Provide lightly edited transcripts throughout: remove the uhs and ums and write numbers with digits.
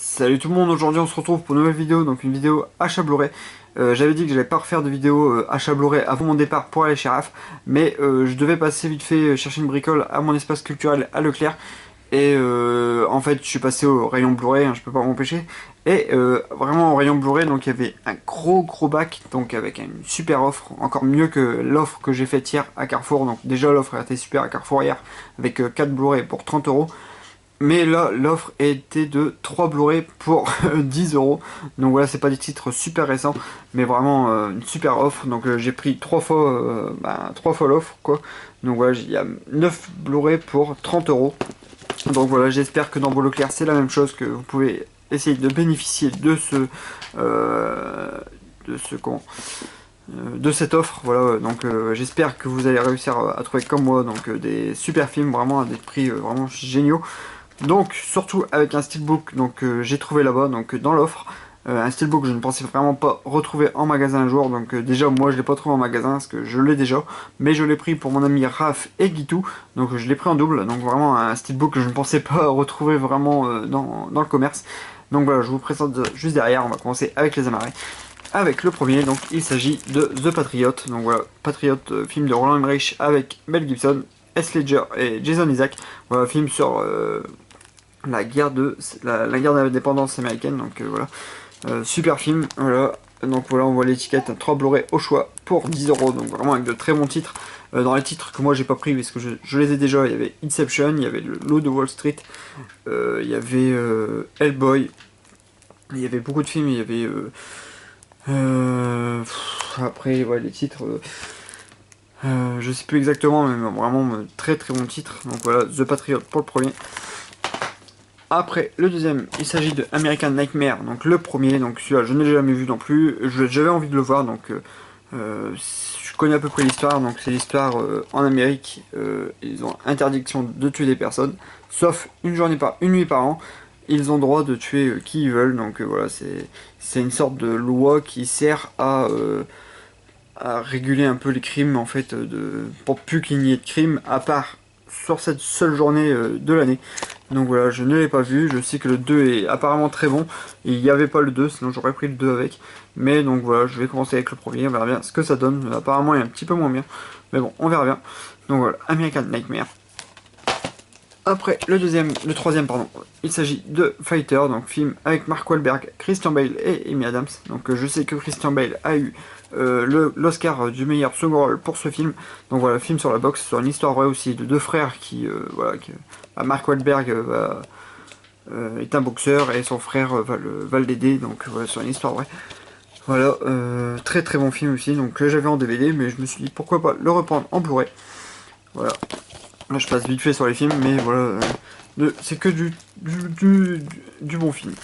Salut tout le monde, aujourd'hui on se retrouve pour une nouvelle vidéo, donc une vidéo achat Blu-ray. J'avais dit que j'allais pas refaire de vidéo achat Blu-ray avant mon départ pour aller chez RAF, mais je devais passer vite fait chercher une bricole à mon espace culturel à Leclerc. Et en fait je suis passé au rayon Blu-ray, hein, je peux pas m'empêcher. Et vraiment au rayon Blu-ray, donc il y avait un gros bac, donc avec une super offre, encore mieux que l'offre que j'ai faite hier à Carrefour. Donc déjà l'offre était super à Carrefour hier, avec 4 Blu-ray pour 30 €. Mais là, l'offre était de 3 Blu-ray pour 10 €. Donc voilà, c'est pas des titres super récents, mais vraiment une super offre. Donc j'ai pris 3 fois, 3 fois l'offre, quoi. Donc voilà, il y a 9 Blu-ray pour 30 €. Donc voilà, j'espère que dans vos Leclerc, c'est la même chose, que vous pouvez essayer de bénéficier de ce... de cette offre. Voilà, donc j'espère que vous allez réussir à trouver comme moi donc des super films vraiment à des prix vraiment géniaux. Donc surtout avec un steelbook, donc j'ai trouvé là-bas, donc dans l'offre, un steelbook que je ne pensais vraiment pas retrouver en magasin un jour. Donc déjà moi je l'ai pas trouvé en magasin parce que je l'ai déjà, mais je l'ai pris pour mon ami Raph et Guitou, donc je l'ai pris en double. Donc vraiment un steelbook que je ne pensais pas retrouver vraiment dans le commerce. Donc voilà, je vous présente juste derrière. On va commencer avec les amarrés. Avec le premier, donc il s'agit de The Patriot. Donc voilà, Patriot, film de Roland Emmerich avec Mel Gibson, Heath Ledger et Jason Isaac. Voilà, film sur la guerre d'indépendance américaine. Donc voilà, super film. Voilà, donc voilà, on voit l'étiquette 3 Blu-ray au choix pour 10 €. Donc vraiment avec de très bons titres. Dans les titres que moi j'ai pas pris parce que je les ai déjà, il y avait Inception, il y avait Le Loup de Wall Street, il y avait Hellboy, il y avait beaucoup de films, il y avait après ouais, les titres je sais plus exactement, mais vraiment très bons titres. Donc voilà, The Patriot pour le premier. Après le deuxième, il s'agit de American Nightmare, donc le premier. Donc celui-là je ne l'ai jamais vu non plus, j'avais envie de le voir. Donc je connais à peu près l'histoire. Donc c'est l'histoire en Amérique, ils ont interdiction de tuer des personnes, sauf une nuit par an. Ils ont droit de tuer qui ils veulent. Donc voilà, c'est une sorte de loi qui sert à réguler un peu les crimes, en fait, pour plus qu'il n'y ait de crimes, à part sur cette seule journée de l'année. Donc voilà, je ne l'ai pas vu, je sais que le 2 est apparemment très bon, il n'y avait pas le 2, sinon j'aurais pris le 2 avec. Mais donc voilà, je vais commencer avec le premier, on verra bien ce que ça donne. Apparemment il est un petit peu moins bien, mais bon, on verra bien. Donc voilà, American Nightmare. Après le troisième pardon, il s'agit de Fighter, donc film avec Mark Wahlberg, Christian Bale et Amy Adams. Donc je sais que Christian Bale a eu l'Oscar du meilleur second rôle pour ce film. Donc voilà, film sur la boxe, sur une histoire vraie aussi de deux frères qui, Mark Wahlberg est un boxeur et son frère va l'aider. Donc voilà, sur une histoire vraie. Voilà, très bon film aussi. Donc là j'avais en DVD, mais je me suis dit pourquoi pas le reprendre en Blu-ray. Voilà. Là je passe vite fait sur les films, mais voilà, c'est que du bon film.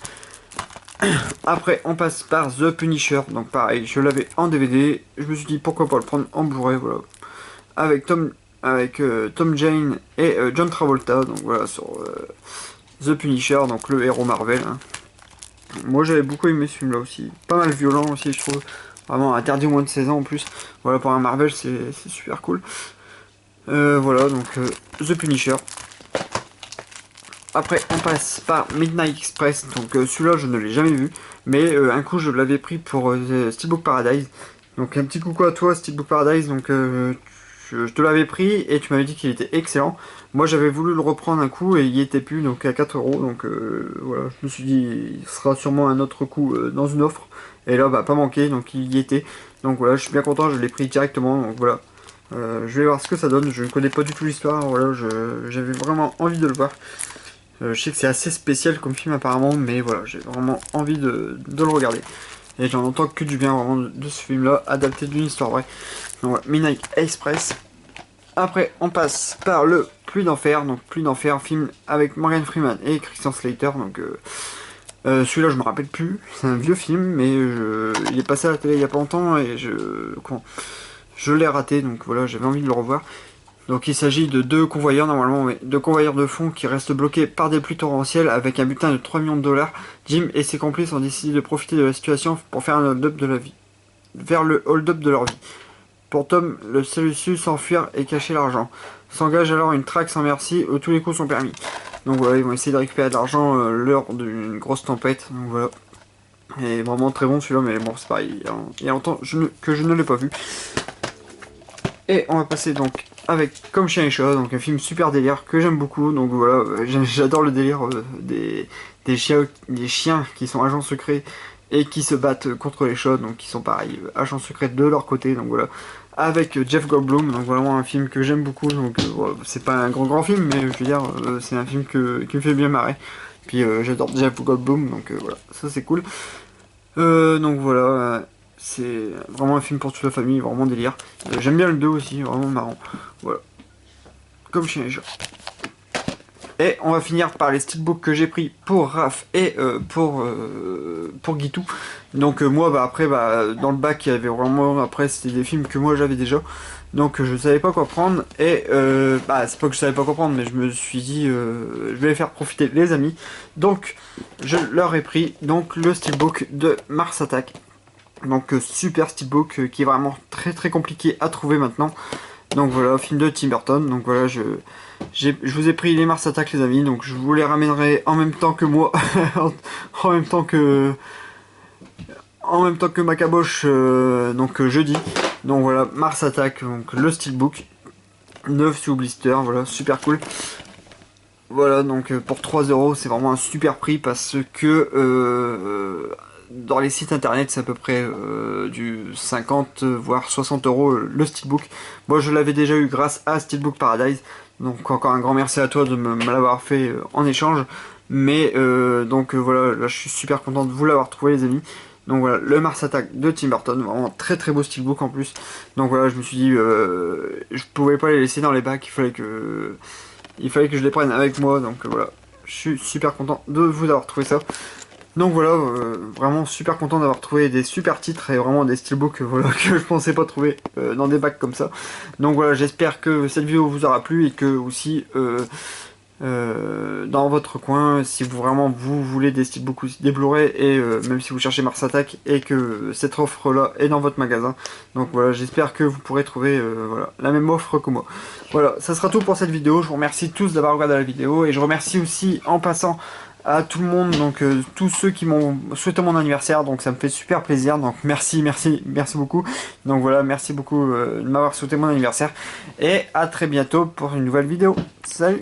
Après on passe par The Punisher, donc pareil, je l'avais en DVD, je me suis dit pourquoi pas le prendre en Blu-ray, voilà. Avec Tom Jane et John Travolta, donc voilà, sur The Punisher, donc le héros Marvel. Hein. Moi j'avais beaucoup aimé ce film là aussi, pas mal violent aussi je trouve, vraiment interdit au moins de 16 ans en plus. Voilà, pour un Marvel c'est super cool. Voilà, donc The Punisher. Après on passe par Midnight Express, donc celui-là je ne l'ai jamais vu, mais un coup je l'avais pris pour Steelbook Paradise. Donc un petit coucou à toi Steelbook Paradise, donc je te l'avais pris et tu m'avais dit qu'il était excellent. Moi j'avais voulu le reprendre un coup et il y était plus, donc à 4 €, donc voilà, je me suis dit il sera sûrement un autre coup dans une offre. Et là bah pas manqué, donc il y était. Donc voilà, je suis bien content, je l'ai pris directement, donc voilà. Je vais voir ce que ça donne, je ne connais pas du tout l'histoire, voilà, j'avais vraiment envie de le voir. Je sais que c'est assez spécial comme film apparemment, mais voilà, j'ai vraiment envie de le regarder. Et j'en entends que du bien vraiment de ce film-là, adapté d'une histoire vraie. Donc voilà, Midnight Express. Après, on passe par le Pluie d'Enfer, donc Pluie d'Enfer, film avec Morgan Freeman et Christian Slater. Donc celui-là, je me rappelle plus, c'est un vieux film, mais il est passé à la télé il y a pas longtemps et je l'ai raté, donc voilà, j'avais envie de le revoir. Donc il s'agit de deux convoyeurs normalement, mais deux convoyeurs de fonds qui restent bloqués par des pluies torrentielles avec un butin de 3 millions de $. Jim et ses complices ont décidé de profiter de la situation pour faire un hold-up de la vie, vers le hold-up de leur vie. Pour Tom, le seul issue, s'enfuir et cacher l'argent. S'engage alors une traque sans merci où tous les coups sont permis. Donc voilà, ils vont essayer de récupérer de l'argent lors d'une grosse tempête. Donc voilà. Et vraiment très bon celui-là, mais bon c'est pareil, il y a longtemps que je ne l'ai pas vu. Et on va passer donc avec Comme Chien et Chat, donc un film super délire que j'aime beaucoup. Donc voilà, j'adore le délire des chiens qui sont agents secrets et qui se battent contre les chats, donc qui sont pareil, agents secrets de leur côté. Donc voilà, avec Jeff Goldblum, donc vraiment un film que j'aime beaucoup. Donc voilà, c'est pas un grand film, mais je veux dire, c'est un film qui me fait bien marrer. Puis j'adore Jeff Goldblum, donc voilà, ça c'est cool. Donc voilà, c'est vraiment un film pour toute la famille, vraiment délire. J'aime bien le 2 aussi, vraiment marrant. Voilà, Comme Chien et Chat. Et on va finir par les steelbooks que j'ai pris pour Raph et pour Guitou. Donc moi, bah, après, bah, dans le bac, il y avait vraiment, après, c'était des films que moi j'avais déjà. Donc je savais pas quoi prendre. Et bah, c'est pas que je savais pas quoi prendre, mais je me suis dit, je vais les faire profiter les amis. Donc je leur ai pris donc le steelbook de Mars Attack. Donc super steelbook qui est vraiment très compliqué à trouver maintenant. Donc voilà, film de Tim Burton. Donc voilà, je vous ai pris les Mars Attack les amis. Donc je vous les ramènerai en même temps que moi, en même temps que ma caboche, donc jeudi. Donc voilà, Mars Attack, donc le steelbook neuf sous blister, voilà, super cool. Voilà, donc pour 3 euros, c'est vraiment un super prix parce que dans les sites internet, c'est à peu près du 50 voire 60 euros le steelbook. Moi, je l'avais déjà eu grâce à Steelbook Paradise. Donc encore un grand merci à toi de me l'avoir fait en échange. Mais donc voilà, là je suis super content de vous l'avoir trouvé les amis. Donc voilà, le Mars Attack de Tim Burton, vraiment très beau steelbook en plus. Donc voilà, je me suis dit, je pouvais pas les laisser dans les bacs, il fallait que je les prenne avec moi. Donc voilà, je suis super content de vous avoir trouvé ça. Donc voilà, vraiment super content d'avoir trouvé des super titres et vraiment des steelbooks voilà, que je pensais pas trouver dans des bacs comme ça. Donc voilà, j'espère que cette vidéo vous aura plu et que aussi dans votre coin, si vous voulez des steelbooks aussi, des Blu-ray et même si vous cherchez Mars Attack et que cette offre là est dans votre magasin. Donc voilà, j'espère que vous pourrez trouver voilà, la même offre que moi. Voilà, ça sera tout pour cette vidéo. Je vous remercie tous d'avoir regardé la vidéo et je remercie aussi en passant à tout le monde, donc tous ceux qui m'ont souhaité mon anniversaire, donc ça me fait super plaisir, donc merci beaucoup. Donc voilà, merci beaucoup de m'avoir souhaité mon anniversaire et à très bientôt pour une nouvelle vidéo. Salut!